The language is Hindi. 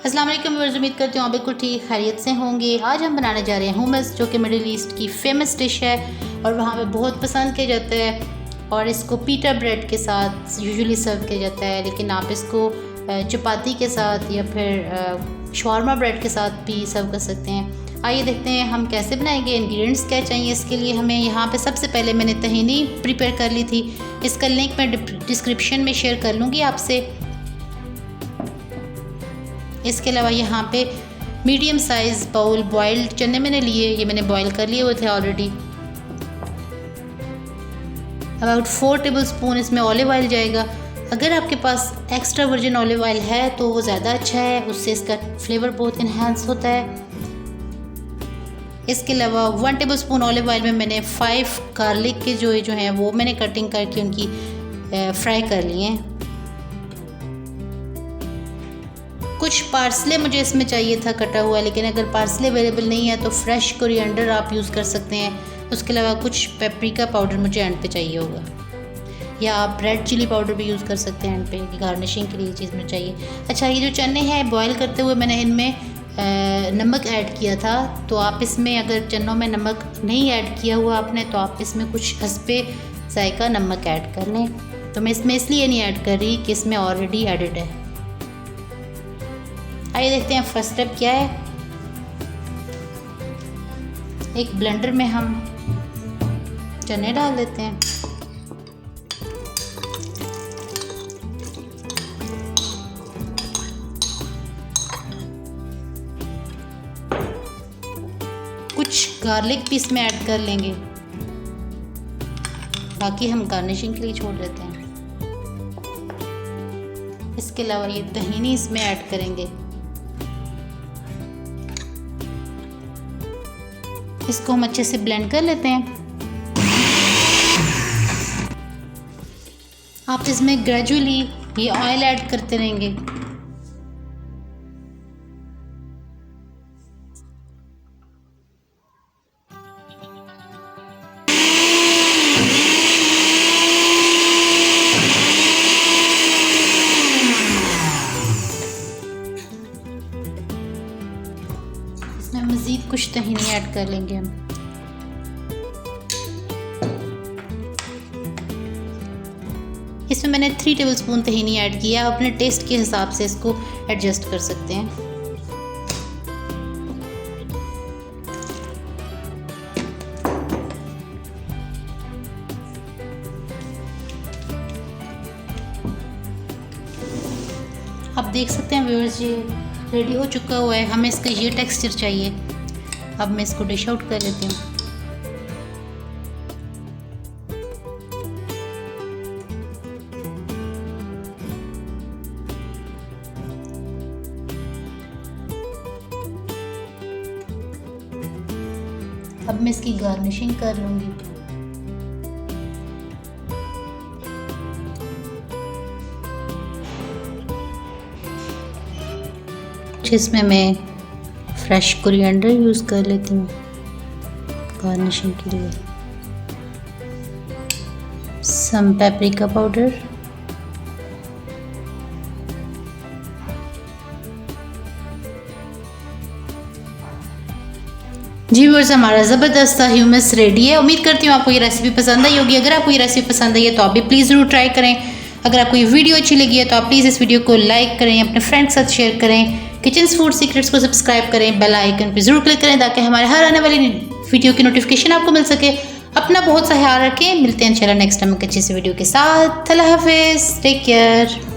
अस्सलाम वालेकुम व्यूअर्स, उम्मीद करती हूँ आप बिल्कुल ठीक खैरियत से होंगे। आज हम बनाने जा रहे हैं हुमस, जो कि मिडिल ईस्ट की फेमस डिश है और वहाँ पे बहुत पसंद किया जाता है। और इसको पीटा ब्रेड के साथ यूजुअली सर्व किया जाता है, लेकिन आप इसको चपाती के साथ या फिर शवारमा ब्रेड के साथ भी सर्व कर सकते हैं। आइए देखते हैं हम कैसे बनाएंगे। इंग्रेडिएंट्स क्या चाहिए इसके लिए हमें। यहाँ पे सबसे पहले मैंने तहीनी प्रिपेयर कर ली थी, इसका लिंक मैं डिस्क्रिप्शन में शेयर कर लूँगी आपसे। इसके अलावा यहाँ पे मीडियम साइज़ बाउल बॉइल्ड चने मैंने लिए, ये मैंने बॉईल कर लिए हुए थे ऑलरेडी। अबाउट 4 टेबलस्पून इसमें ऑलिव ऑयल जाएगा। अगर आपके पास एक्स्ट्रा वर्जिन ऑलिव ऑयल है तो वो ज़्यादा अच्छा है, उससे इसका फ्लेवर बहुत इन्हांस होता है। इसके अलावा 1 टेबलस्पून ऑलिव ऑयल में मैंने 5 गार्लिक के जो हैं वो मैंने कटिंग करके उनकी फ्राई कर लिए हैं। कुछ पार्सले मुझे इसमें चाहिए था कटा हुआ, लेकिन अगर पार्सले अवेलेबल नहीं है तो फ्रेश कोरिएंडर आप यूज़ कर सकते हैं। उसके अलावा कुछ पेपरिका पाउडर मुझे एंड पे चाहिए होगा, या आप रेड चिली पाउडर भी यूज़ कर सकते हैं एंड पे, गार्निशिंग के लिए ये चीज़ में चाहिए। अच्छा, ये जो चने हैं बॉयल करते हुए मैंने इनमें नमक ऐड किया था, तो आप इसमें अगर चनों में नमक नहीं ऐड किया हुआ आपने तो आप इसमें कुछ हस्बे जायका नमक ऐड कर लें। तो मैं इसमें इसलिए नहीं ऐड कर रही कि इसमें ऑलरेडी एडिड है। आइए देखते हैं फर्स्ट स्टेप क्या है। एक ब्लेंडर में हम चने डाल देते हैं। कुछ गार्लिक भी इसमें ऐड कर लेंगे, बाकी हम गार्निशिंग के लिए छोड़ देते हैं। इसके अलावा ये तहीनी इसमें ऐड करेंगे। इसको हम अच्छे से ब्लेंड कर लेते हैं। आप इसमें ग्रेजुअली ये ऑयल ऐड करते रहेंगे। इसमें मज़ीद कुछ तहीनी ऐड कर लेंगे हम। इसमें मैंने 3 टेबलस्पून तहीनी ऐड किया, अपने टेस्ट के हिसाब से इसको एडजस्ट कर सकते हैं। आप देख सकते हैं व्यूअर्स, ये रेडी हो चुका हुआ है। हमें इसका ये टेक्सचर चाहिए। अब मैं इसको डिश आउट कर लेती हूँ। अब मैं इसकी गार्निशिंग कर लूँगी। जिसमें मैं फ्रेश कोरिएंडर यूज़ कर लेती हूँ गार्निशिंग के लिए। सम पेपरिका पाउडर, जी व्यूअर्स, हमारा ज़बरदस्त सा ह्यूमस रेडी है। उम्मीद करती हूँ आपको ये रेसिपी पसंद आई होगी। अगर आपको ये रेसिपी पसंद आई है तो आप भी प्लीज़ ज़रूर ट्राई करें। अगर आपको ये वीडियो अच्छी लगी है तो आप प्लीज़ इस वीडियो को लाइक करें, अपने फ्रेंड के साथ शेयर करें। किचन्स फूड सीक्रेट्स को सब्सक्राइब करें, बेल आइकन पर ज़रूर क्लिक करें ताकि हमारे हर आने वाली वीडियो की नोटिफिकेशन आपको मिल सके। अपना बहुत सा ख्याल रखें। मिलते हैं इंशाल्लाह नेक्स्ट टाइम एक अच्छी सी वीडियो के साथ। अल्लाह हाफिज़, टेक केयर।